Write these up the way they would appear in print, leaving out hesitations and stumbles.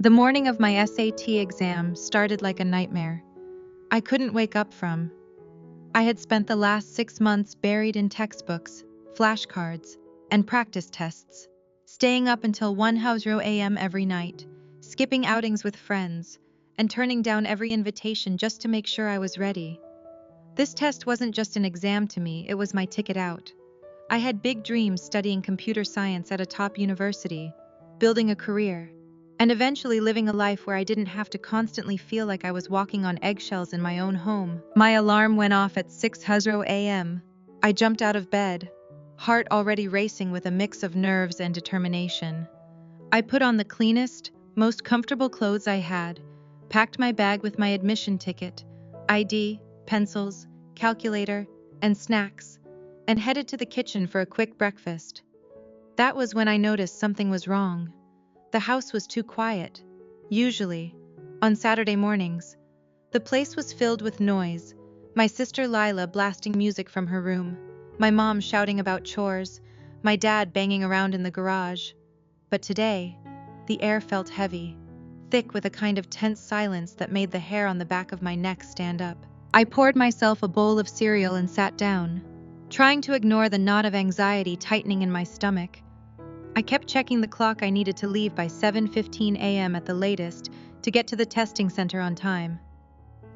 The morning of my SAT exam started like a nightmare. I couldn't wake up from. I had spent the last 6 months buried in textbooks, flashcards, and practice tests, staying up until 1:00 a.m. every night, skipping outings with friends, and turning down every invitation just to make sure I was ready. This test wasn't just an exam to me, it was my ticket out. I had big dreams studying computer science at a top university, building a career, and eventually living a life where I didn't have to constantly feel like I was walking on eggshells in my own home. My alarm went off at 6:00 a.m. I jumped out of bed, heart already racing with a mix of nerves and determination. I put on the cleanest, most comfortable clothes I had, packed my bag with my admission ticket, ID, pencils, calculator, and snacks, and headed to the kitchen for a quick breakfast. That was when I noticed something was wrong. The house was too quiet. Usually, on Saturday mornings, the place was filled with noise, my sister Lila blasting music from her room, my mom shouting about chores, my dad banging around in the garage. But today, the air felt heavy, thick with a kind of tense silence that made the hair on the back of my neck stand up. I poured myself a bowl of cereal and sat down, trying to ignore the knot of anxiety tightening in my stomach. I kept checking the clock. I needed to leave by 7:15 a.m. at the latest to get to the testing center on time.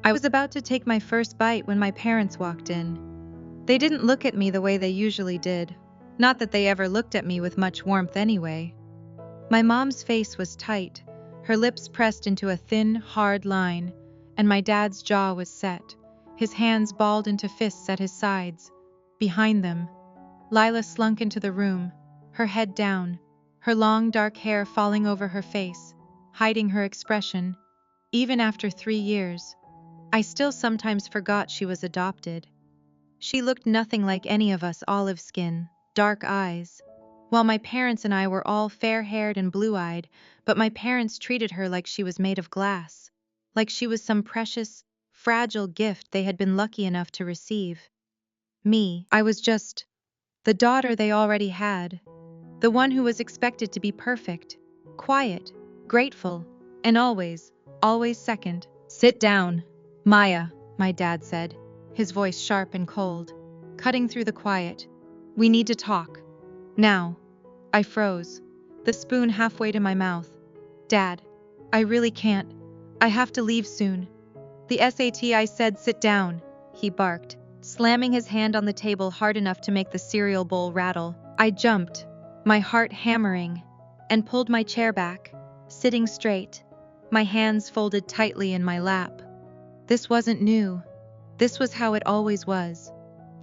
I was about to take my first bite when my parents walked in. They didn't look at me the way they usually did. Not that they ever looked at me with much warmth anyway. My mom's face was tight, her lips pressed into a thin, hard line, and my dad's jaw was set, his hands balled into fists at his sides. Behind them, Lila slunk into the room, her head down, her long dark hair falling over her face, hiding her expression. Even after 3 years, I still sometimes forgot she was adopted. She looked nothing like any of us, olive skin, dark eyes, while my parents and I were all fair-haired and blue-eyed, but my parents treated her like she was made of glass, like she was some precious, fragile gift they had been lucky enough to receive. Me, I was just the daughter they already had. The one who was expected to be perfect, quiet, grateful, and always, always second. "Sit down, Maya," my dad said, his voice sharp and cold, cutting through the quiet. "We need to talk. Now." I froze, the spoon halfway to my mouth. "Dad, I really can't. I have to leave soon." "The SAT," I said. "Sit down," he barked, slamming his hand on the table hard enough to make the cereal bowl rattle. I jumped, my heart hammering, and pulled my chair back, sitting straight, my hands folded tightly in my lap. This wasn't new. This was how it always was.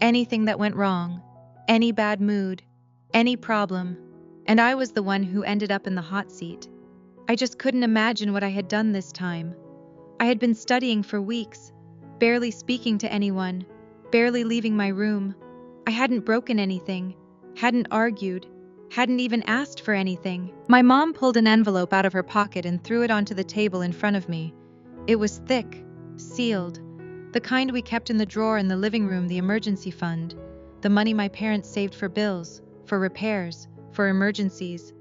Anything that went wrong, any bad mood, any problem, and I was the one who ended up in the hot seat. I just couldn't imagine what I had done this time. I had been studying for weeks, barely speaking to anyone, barely leaving my room. I hadn't broken anything, hadn't argued, hadn't even asked for anything. My mom pulled an envelope out of her pocket and threw it onto the table in front of me. It was thick, sealed, the kind we kept in the drawer in the living room, the emergency fund, the money my parents saved for bills, for repairs, for emergencies.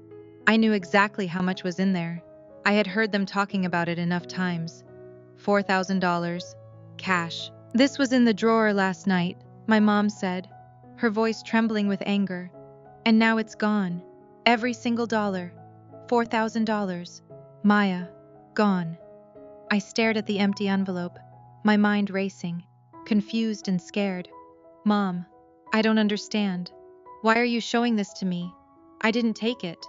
I knew exactly how much was in there. I had heard them talking about it enough times. $4,000, cash. "This was in the drawer last night," my mom said, her voice trembling with anger. "And now it's gone. Every single dollar. $4,000. Maya, gone." I stared at the empty envelope, my mind racing, confused and scared. "Mom, I don't understand. Why are you showing this to me? I didn't take it.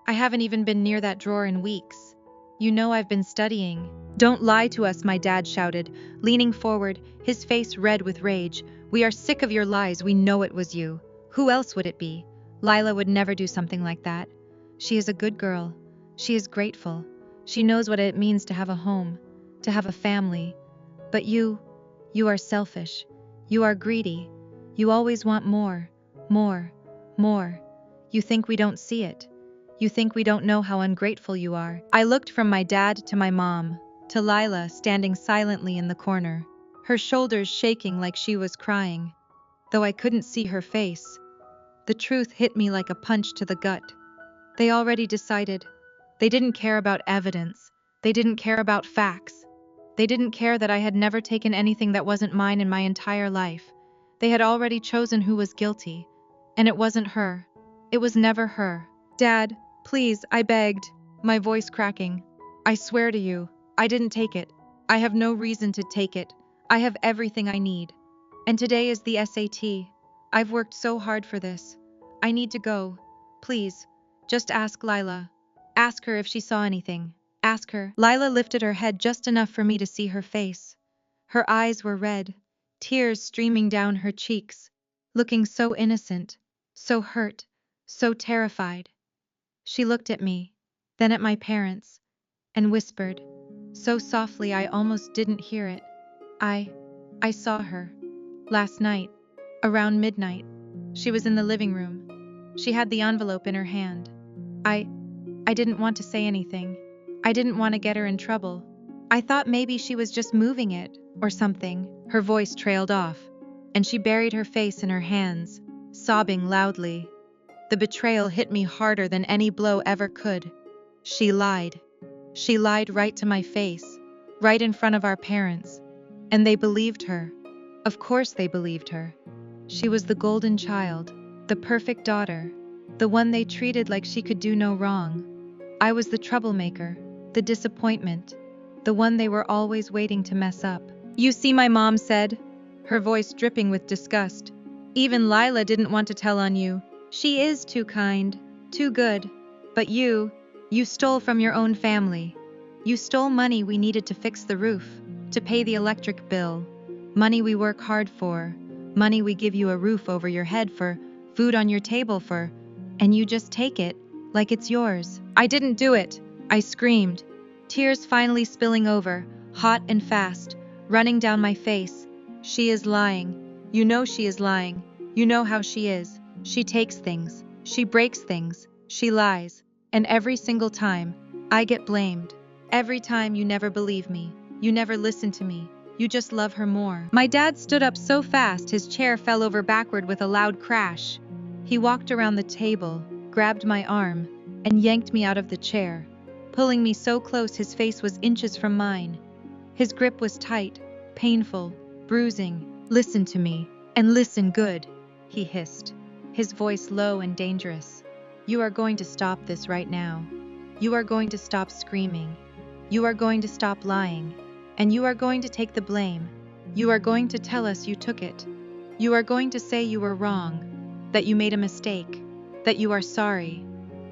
I haven't even been near that drawer in weeks. You know I've been studying." "Don't lie to us," my dad shouted, leaning forward, his face red with rage. "We are sick of your lies. We know it was you. Who else would it be? Lila would never do something like that. She is a good girl. She is grateful. She knows what it means to have a home, to have a family. But you are selfish. You are greedy. You always want more, more, more. You think we don't see it. You think we don't know how ungrateful you are." I looked from my dad to my mom, to Lila standing silently in the corner, her shoulders shaking like she was crying. Though I couldn't see her face, the truth hit me like a punch to the gut. They already decided. They didn't care about evidence. They didn't care about facts. They didn't care that I had never taken anything that wasn't mine in my entire life. They had already chosen who was guilty. And it wasn't her. It was never her. Dad, please, I begged, my voice cracking. I swear to you, I didn't take it. I have no reason to take it. I have everything I need. And today is the SAT. I've worked so hard for this. I need to go. Please, just ask Lila. Ask her if she saw anything. Ask her. Lila lifted her head just enough for me to see her face. Her eyes were red, tears streaming down her cheeks, looking so innocent, so hurt, so terrified. She looked at me, then at my parents, and whispered, so softly I almost didn't hear it. I saw her. Last night, around midnight. She was in the living room. She had the envelope in her hand. I didn't want to say anything. I didn't want to get her in trouble. I thought maybe she was just moving it, or something. Her voice trailed off, and she buried her face in her hands, sobbing loudly. The betrayal hit me harder than any blow ever could. She lied. She lied right to my face, right in front of our parents. And they believed her. Of course they believed her. She was the golden child, the perfect daughter, the one they treated like she could do no wrong. I was the troublemaker, the disappointment, the one they were always waiting to mess up. You see, my mom said, her voice dripping with disgust. Even Lila didn't want to tell on you. She is too kind, too good. But you stole from your own family. You stole money we needed to fix the roof, to pay the electric bill, money we work hard for, money we give you a roof over your head for, food on your table for, and you just take it like it's yours. I didn't do it, I screamed, tears finally spilling over, hot and fast, running down my face. She is lying. You know she is lying. You know how she is. She takes things. She breaks things. She lies. And every single time, I get blamed. Every time you never believe me. You never listen to me. You just love her more. My dad stood up so fast his chair fell over backward with a loud crash. He walked around the table, grabbed my arm, and yanked me out of the chair, pulling me so close his face was inches from mine. His grip was tight, painful, bruising. Listen to me, and listen good, he hissed, his voice low and dangerous. You are going to stop this right now. You are going to stop screaming. You are going to stop lying. And you are going to take the blame. You are going to tell us you took it. You are going to say you were wrong, that you made a mistake, that you are sorry,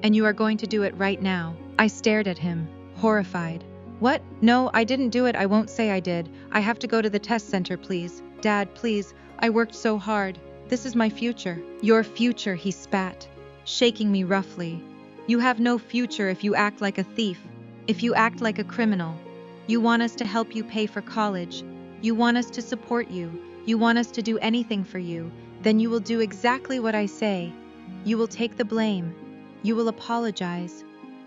and you are going to do it right now. I stared at him, horrified. What? No, I didn't do it. I won't say I did. I have to go to the test center, please. Dad, please. I worked so hard. This is my future. Your future, he spat, shaking me roughly. You have no future if you act like a thief, if you act like a criminal. You want us to help you pay for college. You want us to support you. You want us to do anything for you. Then you will do exactly what I say. You will take the blame. You will apologize.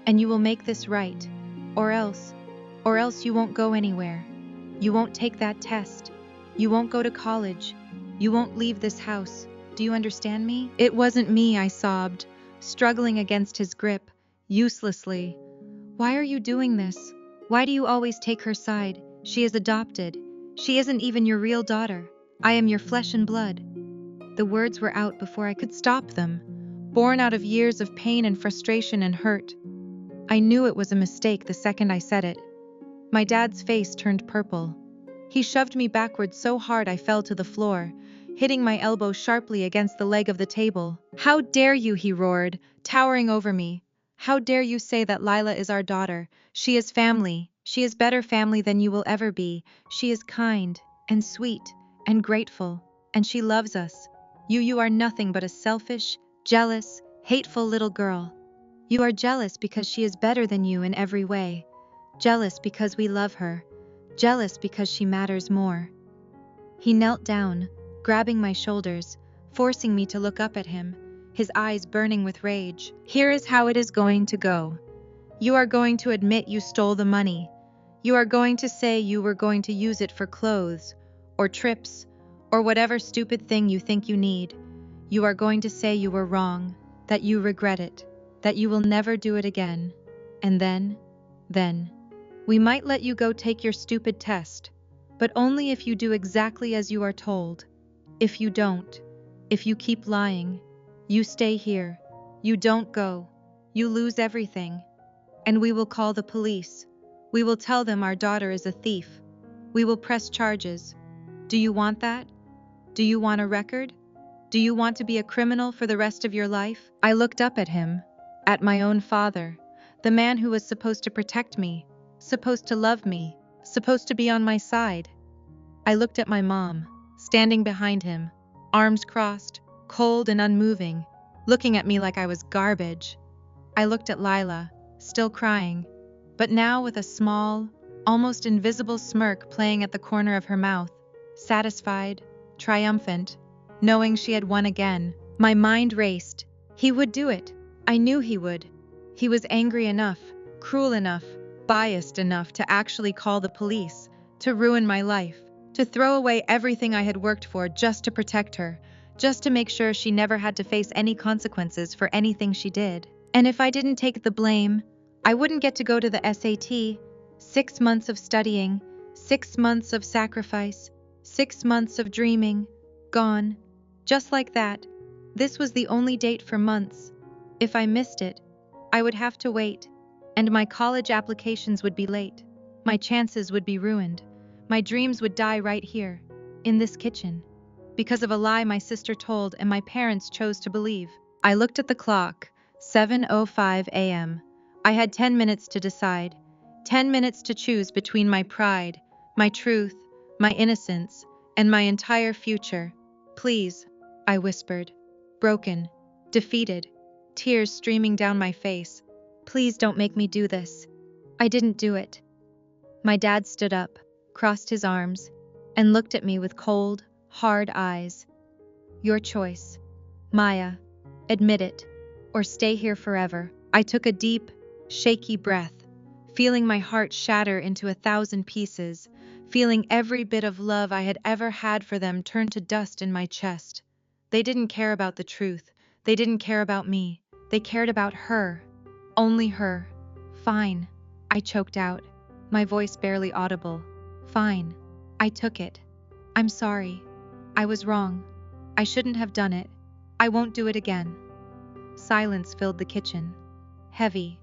And you will make this right. Or else you won't go anywhere. You won't take that test. You won't go to college. You won't leave this house. Do you understand me? It wasn't me, I sobbed, struggling against his grip, uselessly. Why are you doing this? Why do you always take her side? She is adopted. She isn't even your real daughter. I am your flesh and blood. The words were out before I could stop them, born out of years of pain and frustration and hurt. I knew it was a mistake the second I said it. My dad's face turned purple. He shoved me backward so hard I fell to the floor, hitting my elbow sharply against the leg of the table. How dare you, he roared, towering over me. How dare you say that Lila is our daughter? She is family. She is better family than you will ever be. She is kind and sweet and grateful, and she loves us. You are nothing but a selfish, jealous, hateful little girl. You are jealous because she is better than you in every way. Jealous because we love her. Jealous because she matters more. He knelt down, grabbing my shoulders, forcing me to look up at him, his eyes burning with rage. Here is how it is going to go. You are going to admit you stole the money. You are going to say you were going to use it for clothes, or trips, or whatever stupid thing you think you need. You are going to say you were wrong, that you regret it, that you will never do it again. And then, We might let you go take your stupid test, but only if you do exactly as you are told. If you don't, if you keep lying, you stay here. You don't go. You lose everything. And we will call the police. We will tell them our daughter is a thief. We will press charges. Do you want that? Do you want a record? Do you want to be a criminal for the rest of your life? I looked up at him, at my own father, the man who was supposed to protect me, supposed to love me, supposed to be on my side. I looked at my mom, standing behind him, arms crossed, cold and unmoving, looking at me like I was garbage. I looked at Lila, still crying, but now with a small, almost invisible smirk playing at the corner of her mouth, satisfied, triumphant, knowing she had won again. My mind raced. He would do it. I knew he would. He was angry enough, cruel enough, biased enough to actually call the police, to ruin my life, to throw away everything I had worked for just to protect her, just to make sure she never had to face any consequences for anything she did. And if I didn't take the blame, I wouldn't get to go to the SAT. 6 months of studying, 6 months of sacrifice, 6 months of dreaming, gone. Just like that. This was the only date for months. If I missed it, I would have to wait, and my college applications would be late. My chances would be ruined. My dreams would die right here, in this kitchen, because of a lie my sister told and my parents chose to believe. I looked at the clock, 7:05 a.m. I had 10 minutes to decide, 10 minutes to choose between my pride, my truth, my innocence, and my entire future. Please, I whispered, broken, defeated, tears streaming down my face. Please don't make me do this. I didn't do it. My dad stood up, crossed his arms, and looked at me with cold, hard eyes. Your choice, Maya. Admit it, or stay here forever. I took a deep, shaky breath, feeling my heart shatter into 1,000 pieces, feeling every bit of love I had ever had for them turn to dust in my chest. They didn't care about the truth. They didn't care about me. They cared about her. Only her. Fine, I choked out, my voice barely audible. Fine. I took it. I'm sorry. I was wrong. I shouldn't have done it. I won't do it again. Silence filled the kitchen. Heavy,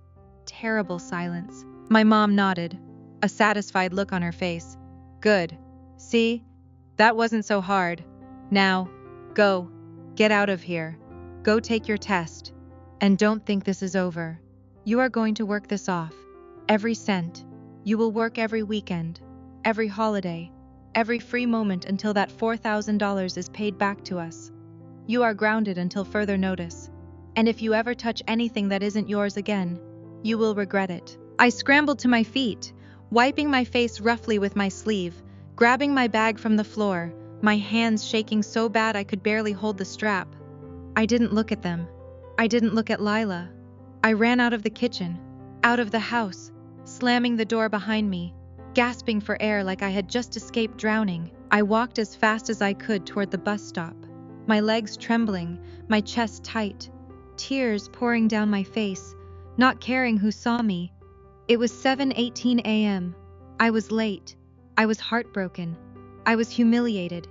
terrible silence. My mom nodded, a satisfied look on her face. Good. See? That wasn't so hard. Now, go. Get out of here. Go take your test. And don't think this is over. You are going to work this off. Every cent. You will work every weekend, every holiday, every free moment until that $4,000 is paid back to us. You are grounded until further notice. And if you ever touch anything that isn't yours again, you will regret it. I scrambled to my feet, wiping my face roughly with my sleeve, grabbing my bag from the floor, my hands shaking so bad I could barely hold the strap. I didn't look at them. I didn't look at Lila. I ran out of the kitchen, out of the house, slamming the door behind me, gasping for air like I had just escaped drowning. I walked as fast as I could toward the bus stop, my legs trembling, my chest tight, tears pouring down my face, not caring who saw me. It was 7:18 a.m. I was late. I was heartbroken. I was humiliated.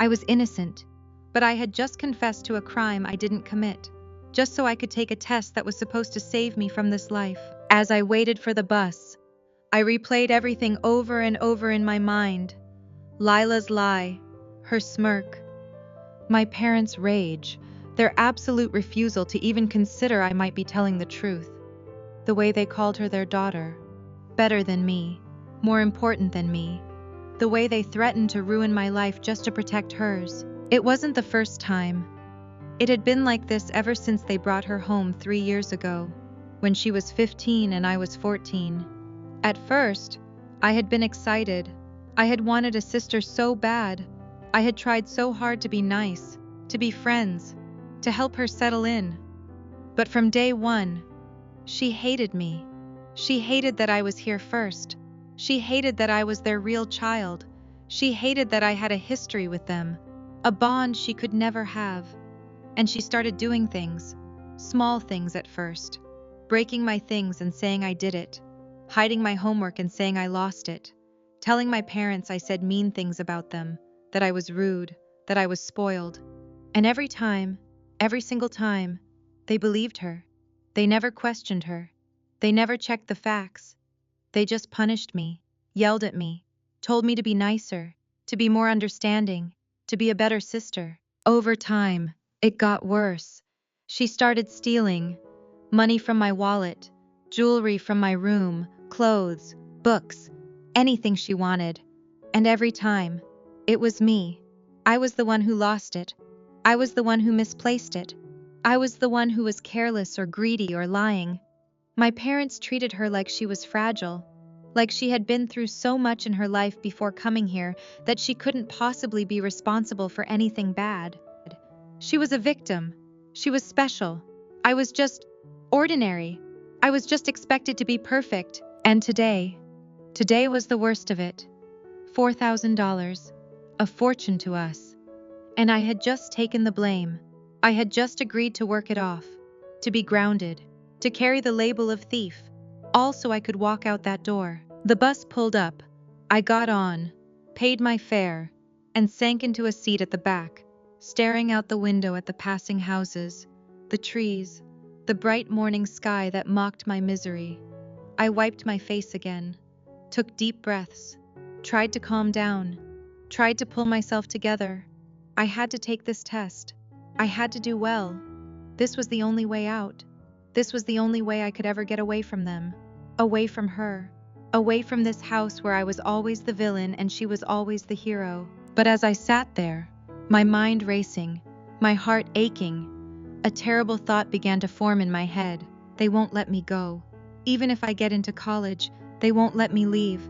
I was innocent. But I had just confessed to a crime I didn't commit, just so I could take a test that was supposed to save me from this life. As I waited for the bus, I replayed everything over and over in my mind. Lila's lie, her smirk, my parents' rage, their absolute refusal to even consider I might be telling the truth. The way they called her their daughter, better than me, more important than me. The way they threatened to ruin my life just to protect hers. It wasn't the first time. It had been like this ever since they brought her home 3 years ago, when she was 15 and I was 14. At first, I had been excited. I had wanted a sister so bad. I had tried so hard to be nice, to be friends, to help her settle in. But from day one, she hated me. She hated that I was here first. She hated that I was their real child. She hated that I had a history with them, a bond she could never have. And she started doing things, small things at first, breaking my things and saying I did it. hiding my homework and saying I lost it, telling my parents I said mean things about them, that I was rude, that I was spoiled. And every single time, they believed her. They never questioned her. They never checked the facts. They just punished me, yelled at me, told me to be nicer, to be more understanding, to be a better sister. Over time, it got worse. She started stealing money from my wallet, jewelry from my room, clothes, books, anything she wanted. And every time, it was me. I was the one who lost it. I was the one who misplaced it. I was the one who was careless or greedy or lying. My parents treated her like she was fragile, like she had been through so much in her life before coming here that she couldn't possibly be responsible for anything bad. She was a victim. She was special. I was just ordinary. I was just expected to be perfect. And today was the worst of it. $4,000, a fortune to us. And I had just taken the blame. I had just agreed to work it off, to be grounded, to carry the label of thief, all so I could walk out that door. The bus pulled up. I got on, paid my fare, and sank into a seat at the back, staring out the window at the passing houses, the trees, the bright morning sky that mocked my misery. I wiped my face again, took deep breaths, tried to calm down, tried to pull myself together. I had to take this test. I had to do well. This was the only way out. This was the only way I could ever get away from them, away from her, away from this house where I was always the villain and she was always the hero. But as I sat there, my mind racing, my heart aching, a terrible thought began to form in my head. They won't let me go. Even if I get into college, they won't let me leave.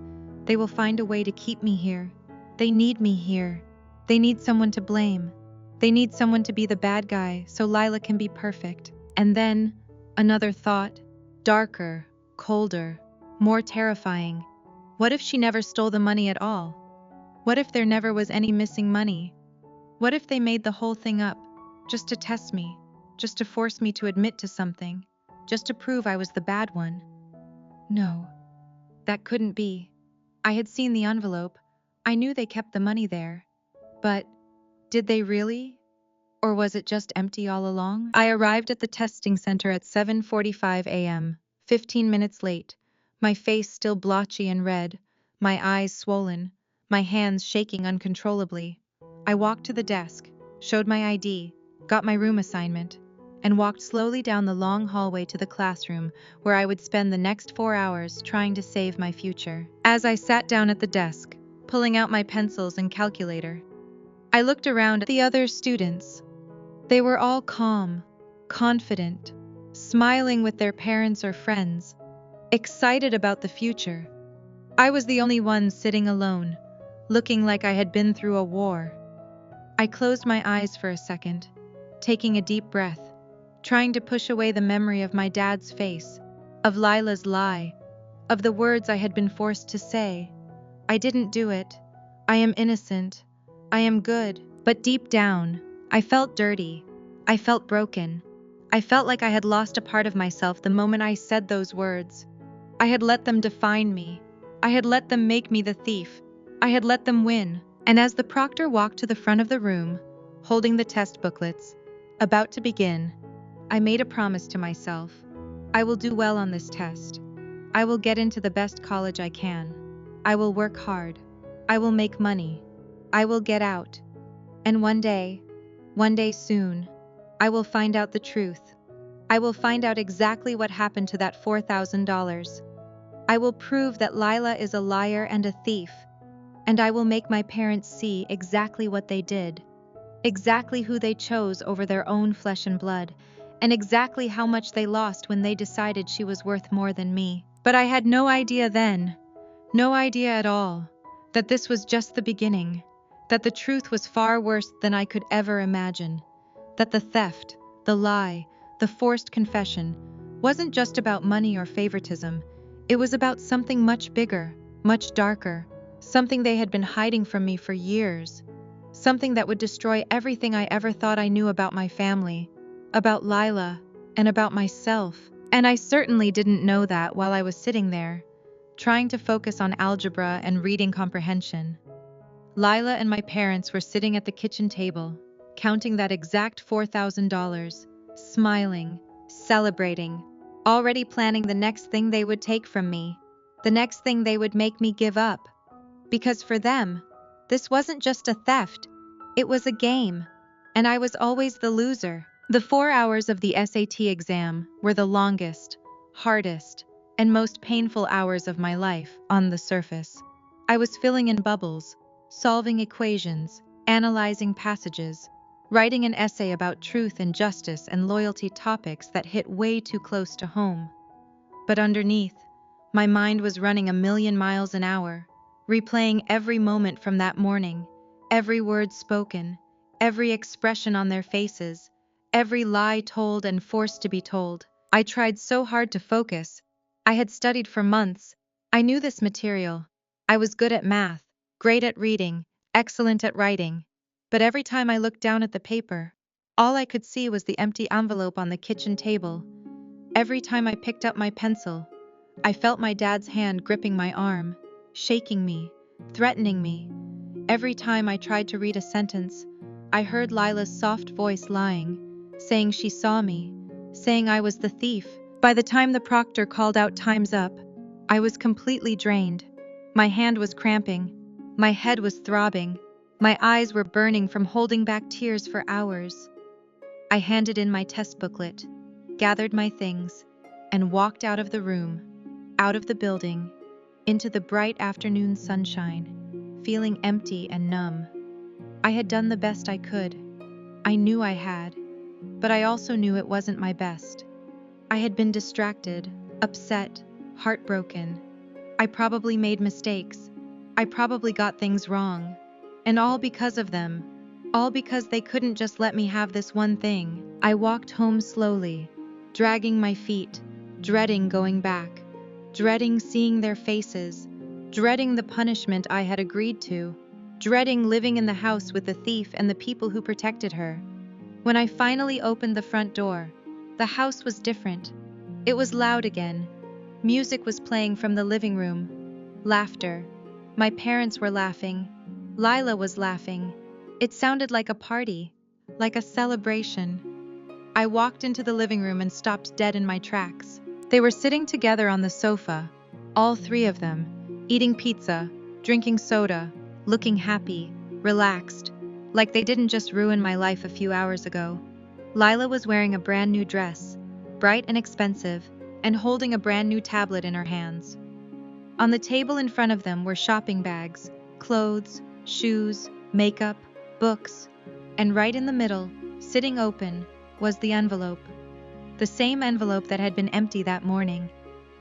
They will find a way to keep me here. They need me here. They need someone to blame. They need someone to be the bad guy so Lila can be perfect. And then, another thought, darker, colder, more terrifying. What if she never stole the money at all? What if there never was any missing money? What if they made the whole thing up, just to test me, just to force me to admit to something, just to prove I was the bad one? No, that couldn't be. I had seen the envelope. I knew they kept the money there. But did they really? Or was it just empty all along? I arrived at the testing center at 7:45 a.m., 15 minutes late, my face still blotchy and red, my eyes swollen, my hands shaking uncontrollably. I walked to the desk, showed my ID, got my room assignment, and walked slowly down the long hallway to the classroom where I would spend the next 4 hours trying to save my future. As I sat down at the desk, pulling out my pencils and calculator, I looked around at the other students. They were all calm, confident, smiling with their parents or friends, excited about the future. I was the only one sitting alone, looking like I had been through a war. I closed my eyes for a second, taking a deep breath, trying to push away the memory of my dad's face, of Lila's lie, of the words I had been forced to say. I didn't do it. I am innocent. I am good. But deep down, I felt dirty. I felt broken. I felt like I had lost a part of myself the moment I said those words. I had let them define me. I had let them make me the thief. I had let them win. And as the proctor walked to the front of the room, holding the test booklets, about to begin, I made a promise to myself. I will do well on this test. I will get into the best college I can. I will work hard. I will make money. I will get out. And one day soon, I will find out the truth. I will find out exactly what happened to that $4,000. I will prove that Lila is a liar and a thief. And I will make my parents see exactly what they did, exactly who they chose over their own flesh and blood, and exactly how much they lost when they decided she was worth more than me. But I had no idea then, no idea at all, that this was just the beginning, that the truth was far worse than I could ever imagine, that the theft, the lie, the forced confession wasn't just about money or favoritism. It was about something much bigger, much darker, something they had been hiding from me for years, something that would destroy everything I ever thought I knew about my family, about Lila, and about myself. And I certainly didn't know that while I was sitting there, trying to focus on algebra and reading comprehension. Lila and my parents were sitting at the kitchen table, counting that exact $4,000, smiling, celebrating, already planning the next thing they would take from me, the next thing they would make me give up. Because for them, this wasn't just a theft, it was a game, and I was always the loser. The 4 hours of the SAT exam were the longest, hardest, and most painful hours of my life on the surface. I was filling in bubbles, solving equations, analyzing passages, writing an essay about truth and justice and loyalty, topics that hit way too close to home. But underneath, my mind was running a million miles an hour, replaying every moment from that morning, every word spoken, every expression on their faces, every lie told and forced to be told. I tried so hard to focus. I had studied for months. I knew this material. I was good at math, great at reading, excellent at writing. But every time I looked down at the paper, all I could see was the empty envelope on the kitchen table. Every time I picked up my pencil, I felt my dad's hand gripping my arm, shaking me, threatening me. Every time I tried to read a sentence, I heard Lila's soft voice lying, saying she saw me, saying I was the thief. By the time the proctor called out "Time's up," I was completely drained. My hand was cramping, my head was throbbing, my eyes were burning from holding back tears for hours. I handed in my test booklet, gathered my things, and walked out of the room, out of the building, into the bright afternoon sunshine, feeling empty and numb. I had done the best I could. I knew I had, but I also knew it wasn't my best. I had been distracted, upset, heartbroken. I probably made mistakes. I probably got things wrong. And all because of them. All because they couldn't just let me have this one thing. I walked home slowly, dragging my feet, dreading going back, dreading seeing their faces, dreading the punishment I had agreed to, dreading living in the house with the thief and the people who protected her. When I finally opened the front door, the house was different. It was loud again. Music was playing from the living room. Laughter. My parents were laughing. Lila was laughing. It sounded like a party, like a celebration. I walked into the living room and stopped dead in my tracks. They were sitting together on the sofa, all three of them, eating pizza, drinking soda, looking happy, relaxed, like they didn't just ruin my life a few hours ago. Lila was wearing a brand new dress, bright and expensive, and holding a brand new tablet in her hands. On the table in front of them were shopping bags, clothes, shoes, makeup, books, and right in the middle, sitting open, was the envelope. The same envelope that had been empty that morning.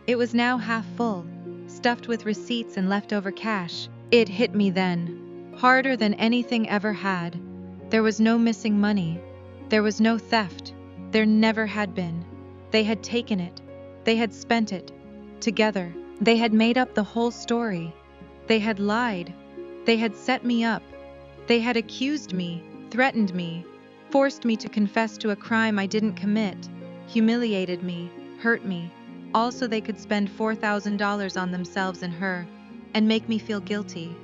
It was now half full, stuffed with receipts and leftover cash. It hit me then, harder than anything ever had. There was no missing money. There was no theft. There never had been. They had taken it. They had spent it. Together. They had made up the whole story. They had lied. They had set me up. They had accused me, threatened me, forced me to confess to a crime I didn't commit, humiliated me, hurt me, all so they could spend $4,000 on themselves and her, and make me feel guilty,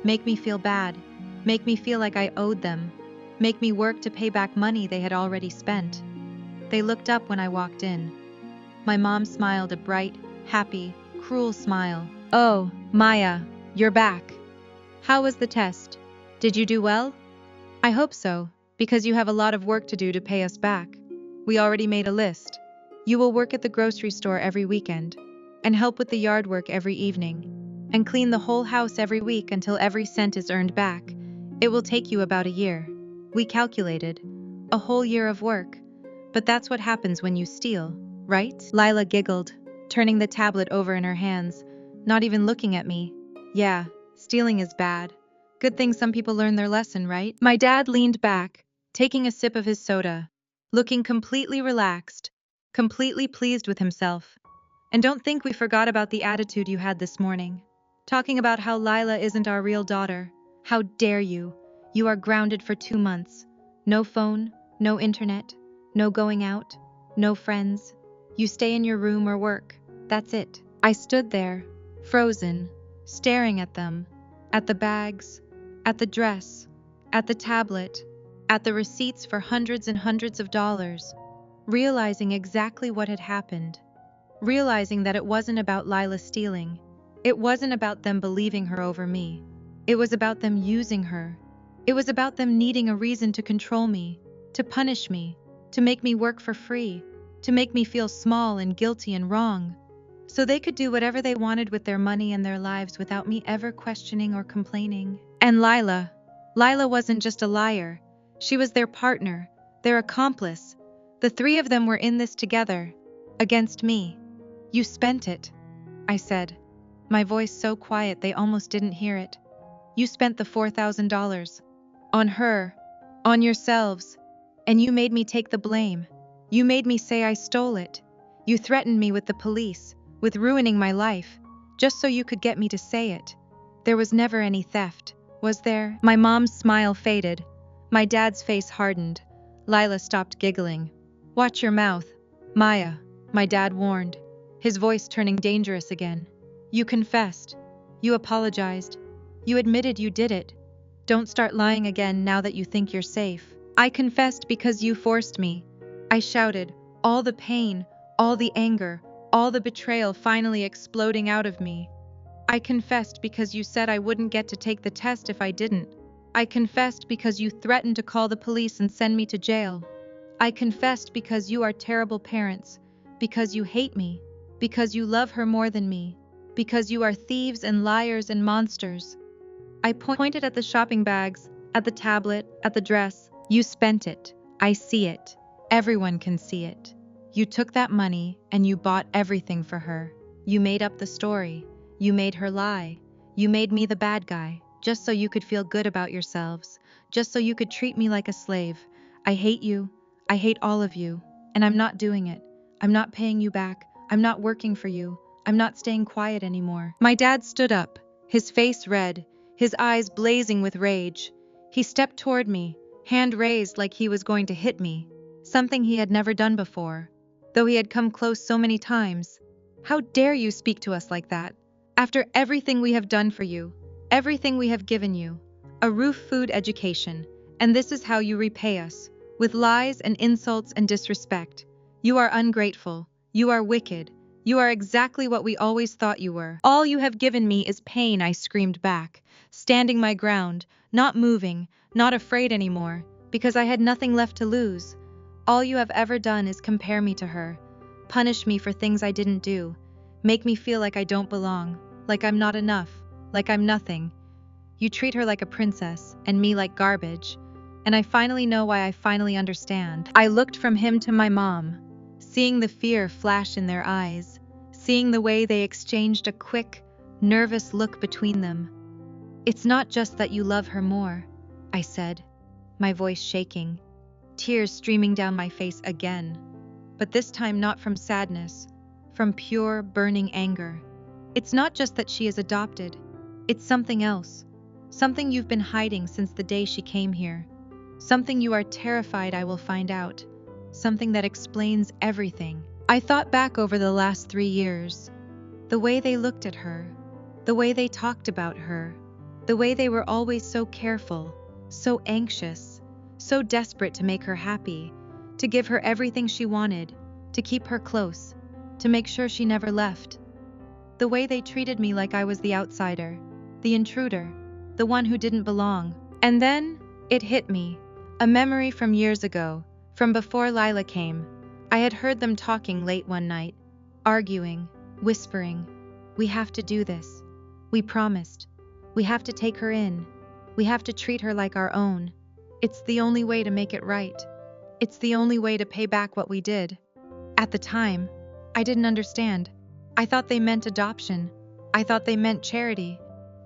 make me feel bad, make me feel like I owed them, make me work to pay back money they had already spent. They looked up when I walked in. My mom smiled a bright, happy, cruel smile. "Oh, Maya, you're back. How was the test? Did you do well?" "I hope so, because you have a lot of work to do to pay us back. We already made a list. You will work at the grocery store every weekend, and help with the yard work every evening, and clean the whole house every week until every cent is earned back. It will take you about a year." We calculated. A whole year of work. But that's what happens when you steal, right? Lila giggled, turning the tablet over in her hands, not even looking at me. "Yeah, stealing is bad. Good thing some people learn their lesson, right?" My dad leaned back, taking a sip of his soda, looking completely relaxed, completely pleased with himself. "And don't think we forgot about the attitude you had this morning. Talking about how Lila isn't our real daughter. How dare you? You are grounded for 2 months. No phone, no internet, no going out, no friends. You stay in your room or work. That's it." I stood there, frozen, staring at them, at the bags, at the dress, at the tablet, at the receipts for hundreds and hundreds of dollars, realizing exactly what had happened, realizing that it wasn't about Lila stealing. It wasn't about them believing her over me. It was about them using her. It was about them needing a reason to control me, to punish me, to make me work for free, to make me feel small and guilty and wrong, so they could do whatever they wanted with their money and their lives without me ever questioning or complaining. And Lila wasn't just a liar. She was their partner, their accomplice. The three of them were in this together, against me. You spent it, I said, my voice so quiet they almost didn't hear it. You spent the $4,000. On her, on yourselves, and you made me take the blame. You made me say I stole it. You threatened me with the police, with ruining my life, just so you could get me to say it. There was never any theft, was there? My mom's smile faded. My dad's face hardened. Lila stopped giggling. Watch your mouth, Maya, my dad warned, his voice turning dangerous again. You confessed. You apologized. You admitted you did it. Don't start lying again now that you think you're safe. I confessed because you forced me. I shouted, all the pain, all the anger, all the betrayal finally exploding out of me. I confessed because you said I wouldn't get to take the test if I didn't. I confessed because you threatened to call the police and send me to jail. I confessed because you are terrible parents, because you hate me, because you love her more than me, because you are thieves and liars and monsters. I pointed at the shopping bags, at the tablet, at the dress. You spent it. I see it. Everyone can see it. You took that money and you bought everything for her. You made up the story. You made her lie. You made me the bad guy, just so you could feel good about yourselves, just so you could treat me like a slave. I hate you. I hate all of you. And I'm not doing it. I'm not paying you back. I'm not working for you. I'm not staying quiet anymore. My dad stood up, his face red, his eyes blazing with rage. He stepped toward me, hand raised like he was going to hit me, something he had never done before, though he had come close so many times. How dare you speak to us like that? After everything we have done for you, everything we have given you, a roof, food, education, and this is how you repay us, with lies and insults and disrespect. You are ungrateful. You are wicked. You are exactly what we always thought you were. All you have given me is pain, I screamed back, standing my ground, not moving, not afraid anymore, because I had nothing left to lose. All you have ever done is compare me to her, punish me for things I didn't do, make me feel like I don't belong, like I'm not enough, like I'm nothing. You treat her like a princess, and me like garbage, and I finally know why. I finally understand. I looked from him to my mom, seeing the fear flash in their eyes, seeing the way they exchanged a quick, nervous look between them. It's not just that you love her more, I said, my voice shaking, tears streaming down my face again, but this time not from sadness, from pure, burning anger. It's not just that she is adopted, it's something else, something you've been hiding since the day she came here, something you are terrified I will find out, something that explains everything. I thought back over the last 3 years, the way they looked at her, the way they talked about her, the way they were always so careful, so anxious, so desperate to make her happy, to give her everything she wanted, to keep her close, to make sure she never left. The way they treated me like I was the outsider, the intruder, the one who didn't belong. And then, it hit me, a memory from years ago, from before Lila came. I had heard them talking late one night, arguing, whispering, "We have to do this. We promised. We have to take her in. We have to treat her like our own. It's the only way to make it right. It's the only way to pay back what we did." At the time, I didn't understand. I thought they meant adoption. I thought they meant charity.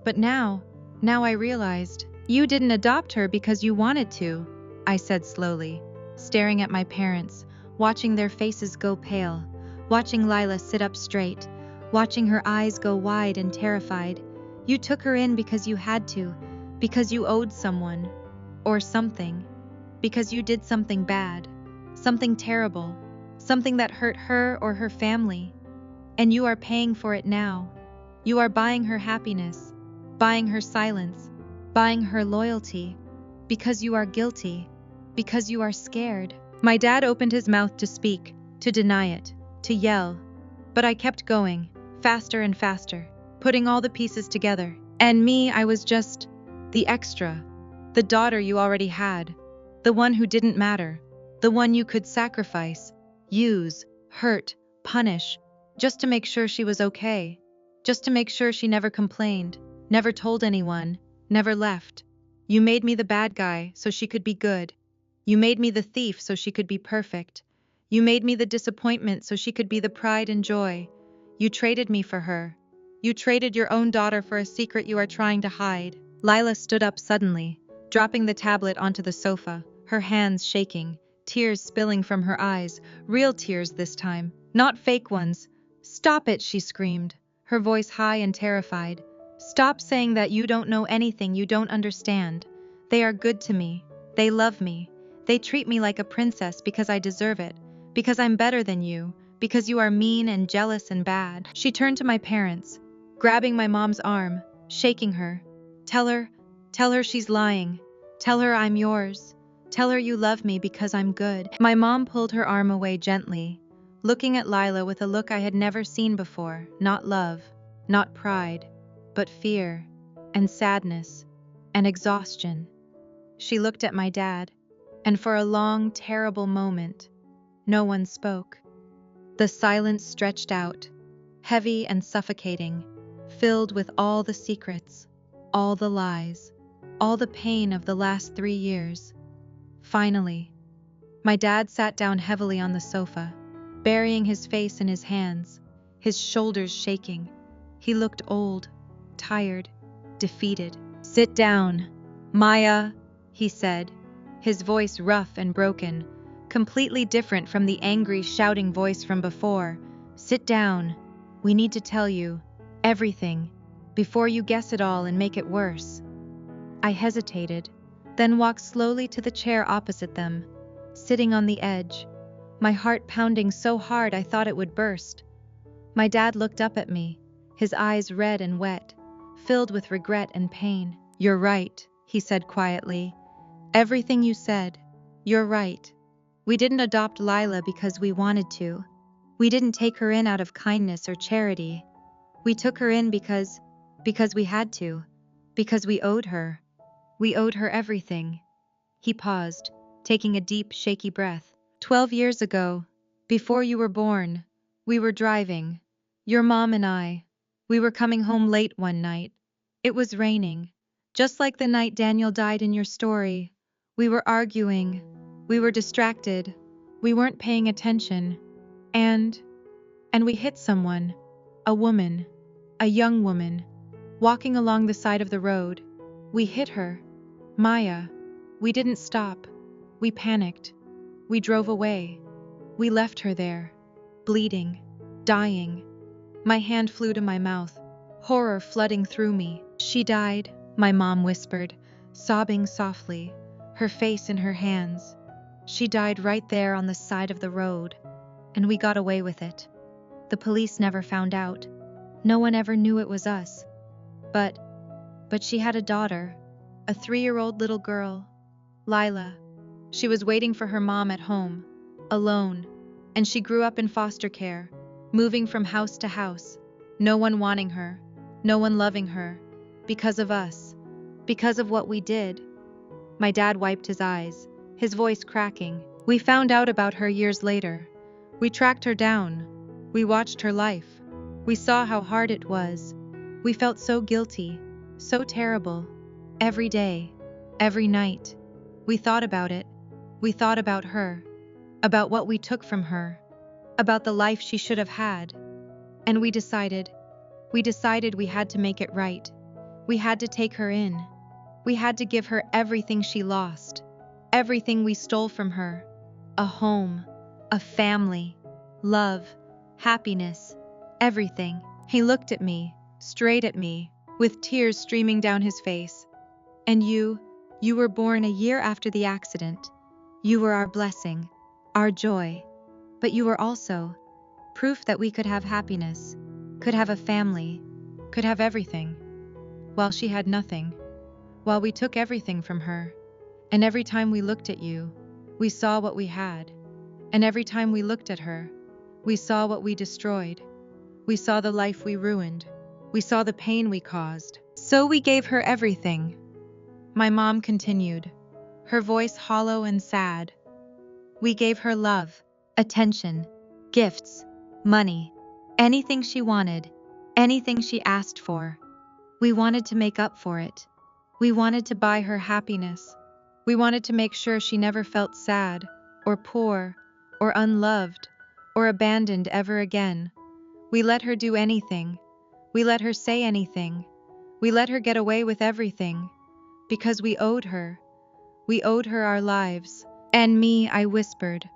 But now I realized, you didn't adopt her because you wanted to, I said slowly, staring at my parents, watching their faces go pale, watching Lila sit up straight, watching her eyes go wide and terrified. You took her in because you had to, because you owed someone, or something, because you did something bad, something terrible, something that hurt her or her family. And you are paying for it now. You are buying her happiness, buying her silence, buying her loyalty, because you are guilty, because you are scared. My dad opened his mouth to speak, to deny it, to yell. But I kept going, faster and faster, putting all the pieces together. And me, I was just the extra, the daughter you already had, the one who didn't matter, the one you could sacrifice, use, hurt, punish, just to make sure she was okay, just to make sure she never complained, never told anyone, never left. You made me the bad guy so she could be good. You made me the thief so she could be perfect. You made me the disappointment so she could be the pride and joy. You traded me for her. You traded your own daughter for a secret you are trying to hide. Lila stood up suddenly, dropping the tablet onto the sofa, her hands shaking, tears spilling from her eyes, real tears this time, not fake ones. "Stop it," she screamed, her voice high and terrified. "Stop saying that you don't know anything, you don't understand. They are good to me. They love me. They treat me like a princess because I deserve it, because I'm better than you, because you are mean and jealous and bad." She turned to my parents, grabbing my mom's arm, shaking her. Tell her she's lying. Tell her I'm yours. Tell her you love me because I'm good." My mom pulled her arm away gently, looking at Lila with a look I had never seen before, not love, not pride, but fear, and sadness, and exhaustion. She looked at my dad, and for a long, terrible moment, no one spoke. The silence stretched out, heavy and suffocating, filled with all the secrets, all the lies, all the pain of the last 3 years. Finally, my dad sat down heavily on the sofa, burying his face in his hands, his shoulders shaking. He looked old, tired, defeated. "Sit down, Maya," he said, his voice rough and broken, completely different from the angry, shouting voice from before. "Sit down. We need to tell you everything before you guess it all and make it worse." I hesitated, then walked slowly to the chair opposite them, sitting on the edge, my heart pounding so hard I thought it would burst. My dad looked up at me, his eyes red and wet, filled with regret and pain. "You're right," he said quietly. "Everything you said. You're right. We didn't adopt Lila because we wanted to. We didn't take her in out of kindness or charity. We took her in because we had to, because we owed her. We owed her everything." He paused, taking a deep, shaky breath. 12 years ago, before you were born, we were driving, your mom and I. We were coming home late one night. It was raining, just like the night Daniel died in your story. We were arguing. We were distracted. We weren't paying attention. And we hit someone, a woman, a young woman, walking along the side of the road. We hit her. Maya. We didn't stop. We panicked. We drove away. We left her there, bleeding, dying. My hand flew to my mouth, horror flooding through me. "She died," my mom whispered, sobbing softly, her face in her hands. "She died right there on the side of the road, and we got away with it. The police never found out. No one ever knew it was us. But she had a daughter, a 3-year-old little girl, Lila. She was waiting for her mom at home, alone, and she grew up in foster care, moving from house to house, no one wanting her, no one loving her, because of us, because of what we did." My dad wiped his eyes, his voice cracking. "We found out about her years later. We tracked her down. We watched her life. We saw how hard it was. We felt so guilty, so terrible. Every day, every night. We thought about it. We thought about her, about what we took from her, about the life she should have had. And we decided we had to make it right. We had to take her in. We had to give her everything she lost, everything we stole from her. A home, a family, love, happiness, everything." He looked at me, straight at me, with tears streaming down his face. "And you were born a year after the accident. You were our blessing, our joy. But you were also proof that we could have happiness, could have a family, could have everything, while she had nothing, while we took everything from her. And every time we looked at you, we saw what we had. And every time we looked at her, we saw what we destroyed. We saw the life we ruined. We saw the pain we caused. So we gave her everything. My mom continued, her voice hollow and sad. We gave her love, attention, gifts, money, anything she wanted, anything she asked for. We wanted to make up for it. We wanted to buy her happiness. We wanted to make sure she never felt sad, or poor, or unloved, or abandoned ever again. We let her do anything. We let her say anything. We let her get away with everything. Because we owed her. We owed her our lives. And me, I whispered,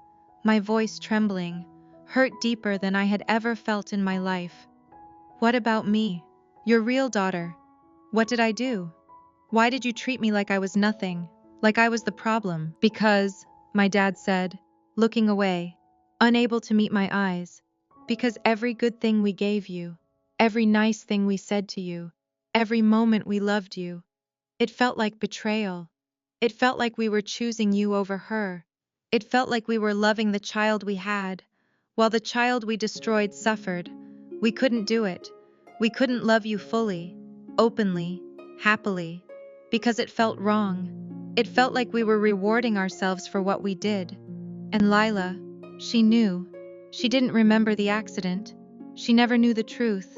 my voice trembling, hurt deeper than I had ever felt in my life. What about me, your real daughter? What did I do? Why did you treat me like I was nothing, like I was the problem? Because, my dad said, looking away, unable to meet my eyes. Because every good thing we gave you, every nice thing we said to you, every moment we loved you, it felt like betrayal. It felt like we were choosing you over her. It felt like we were loving the child we had, while the child we destroyed suffered. We couldn't do it. We couldn't love you fully, openly, happily, because it felt wrong. It felt like we were rewarding ourselves for what we did. And Lila, she knew. She didn't remember the accident. She never knew the truth.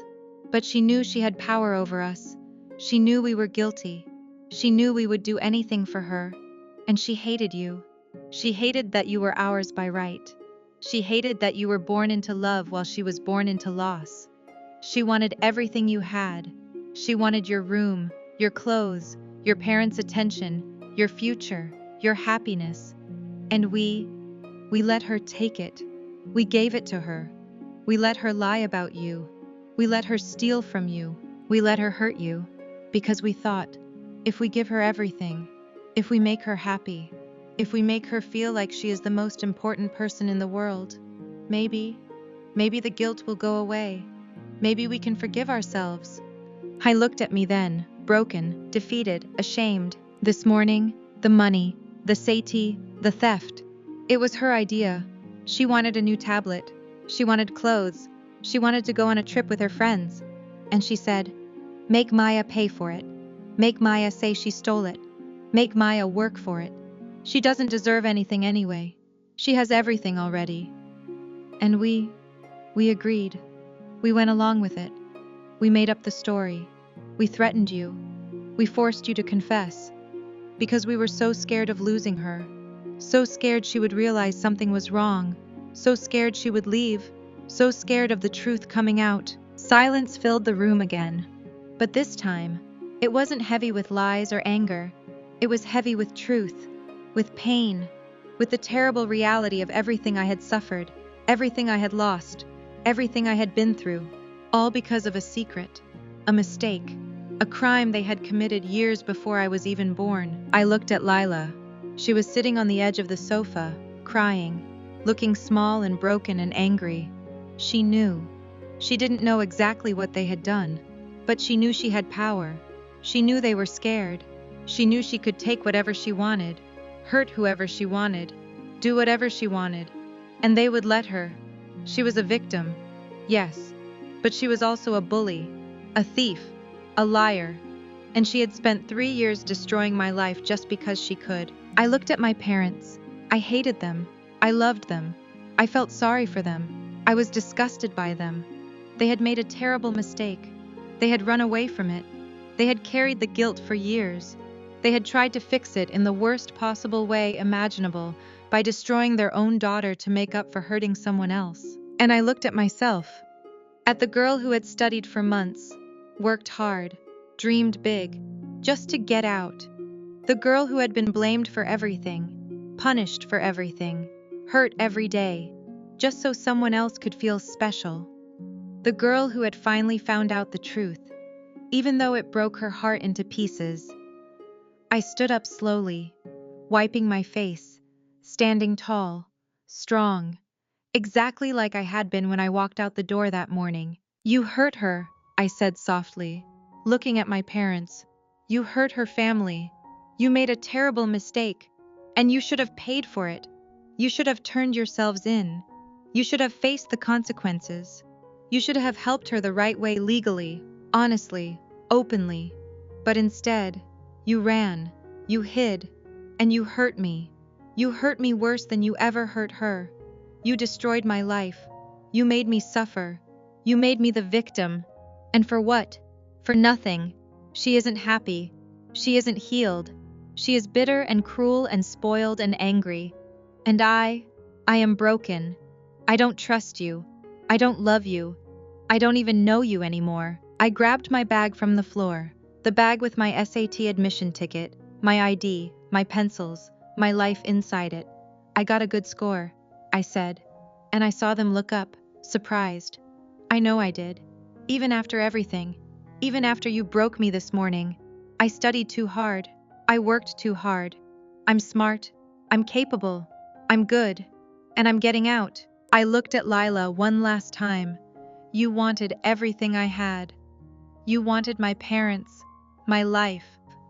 But she knew she had power over us. She knew we were guilty. She knew we would do anything for her. And she hated you. She hated that you were ours by right. She hated that you were born into love while she was born into loss. She wanted everything you had. She wanted your room, your clothes, your parents' attention, your future, your happiness. And we let her take it. We gave it to her. We let her lie about you. We let her steal from you. We let her hurt you. Because we thought, if we give her everything, if we make her happy, if we make her feel like she is the most important person in the world, maybe the guilt will go away. Maybe we can forgive ourselves. I looked at me then, broken, defeated, ashamed. This morning, the money, the sati, the theft. It was her idea. She wanted a new tablet. She wanted clothes. She wanted to go on a trip with her friends. And she said, make Maya pay for it. Make Maya say she stole it. Make Maya work for it. She doesn't deserve anything anyway. She has everything already. And we agreed. We went along with it. We made up the story. We threatened you. We forced you to confess. Because we were so scared of losing her. So scared she would realize something was wrong. So scared she would leave. So scared of the truth coming out. Silence filled the room again. But this time, it wasn't heavy with lies or anger. It was heavy with truth, with pain, with the terrible reality of everything I had suffered, everything I had lost, everything I had been through, all because of a secret, a mistake, a crime they had committed years before I was even born. I looked at Lila. She was sitting on the edge of the sofa, crying, looking small and broken and angry. She knew. She didn't know exactly what they had done, but she knew she had power. She knew they were scared. She knew she could take whatever she wanted, hurt whoever she wanted, do whatever she wanted, and they would let her. She was a victim, yes, but she was also a bully, a thief, a liar, and she had spent 3 years destroying my life just because she could. I looked at my parents. I hated them. I loved them. I felt sorry for them. I was disgusted by them. They had made a terrible mistake. They had run away from it. They had carried the guilt for years. They had tried to fix it in the worst possible way imaginable by destroying their own daughter to make up for hurting someone else. And I looked at myself, at the girl who had studied for months, worked hard, dreamed big, just to get out. The girl who had been blamed for everything, punished for everything, hurt every day, just so someone else could feel special. The girl who had finally found out the truth, even though it broke her heart into pieces. I stood up slowly, wiping my face, standing tall, strong, exactly like I had been when I walked out the door that morning. You hurt her, I said softly, looking at my parents. You hurt her family. You made a terrible mistake, and you should have paid for it. You should have turned yourselves in. You should have faced the consequences. You should have helped her the right way legally, honestly, openly. But instead, you ran, you hid, and you hurt me. You hurt me worse than you ever hurt her. You destroyed my life. You made me suffer. You made me the victim. And for what? For nothing. She isn't happy. She isn't healed. She is bitter and cruel and spoiled and angry. And I am broken. I don't trust you. I don't love you. I don't even know you anymore. I grabbed my bag from the floor, the bag with my SAT admission ticket, my ID, my pencils, my life inside it. I got a good score, I said, and I saw them look up, surprised. I know I did. Even after everything, even after you broke me this morning, I studied too hard. I worked too hard. I'm smart. I'm capable. I'm good. And I'm getting out. I looked at Lila one last time. You wanted everything I had. You wanted my parents, my life,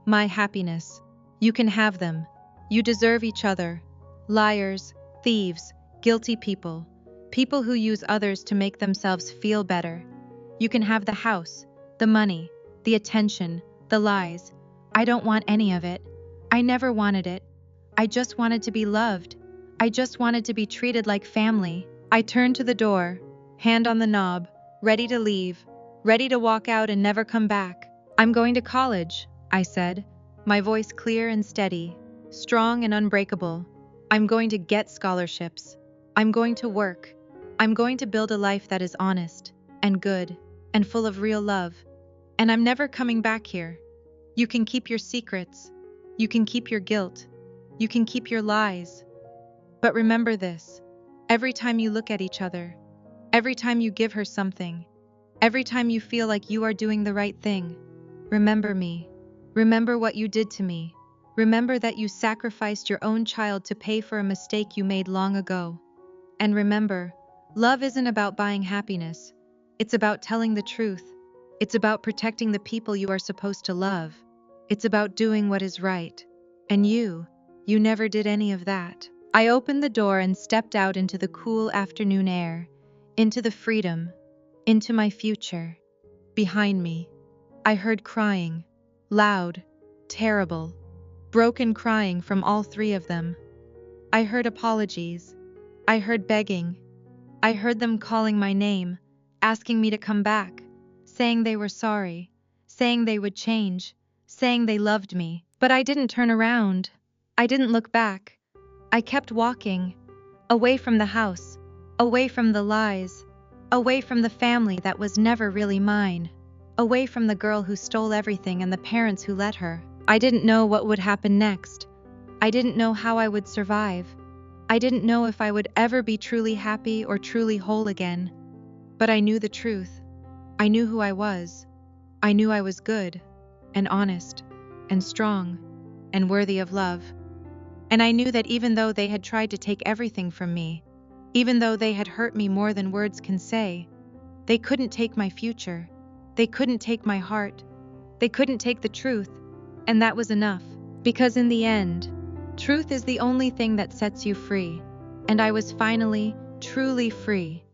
my happiness. You can have them. You deserve each other. Liars, thieves, guilty people. People who use others to make themselves feel better. You can have the house, the money, the attention, the lies. I don't want any of it. I never wanted it. I just wanted to be loved. I just wanted to be treated like family. I turned to the door, hand on the knob, ready to leave, ready to walk out and never come back. I'm going to college, I said, my voice clear and steady, strong and unbreakable. I'm going to get scholarships. I'm going to work. I'm going to build a life that is honest and good and full of real love. And I'm never coming back here. You can keep your secrets. You can keep your guilt. You can keep your lies. But remember this, every time you look at each other, every time you give her something, every time you feel like you are doing the right thing, remember me. Remember what you did to me. Remember that you sacrificed your own child to pay for a mistake you made long ago. And remember, love isn't about buying happiness. It's about telling the truth. It's about protecting the people you are supposed to love. It's about doing what is right. And you never did any of that. I opened the door and stepped out into the cool afternoon air, into the freedom, into my future. Behind me, I heard crying, loud, terrible, broken crying from all three of them. I heard apologies. I heard begging. I heard them calling my name, asking me to come back, saying they were sorry, saying they would change, saying they loved me. But I didn't turn around. I didn't look back. I kept walking, away from the house, away from the lies, away from the family that was never really mine, away from the girl who stole everything and the parents who let her. I didn't know what would happen next. I didn't know how I would survive. I didn't know if I would ever be truly happy or truly whole again. But I knew the truth. I knew who I was. I knew I was good, and honest, and strong, and worthy of love. And I knew that even though they had tried to take everything from me, even though they had hurt me more than words can say, they couldn't take my future. They couldn't take my heart. They couldn't take the truth. And that was enough. Because in the end, truth is the only thing that sets you free. And I was finally, truly free.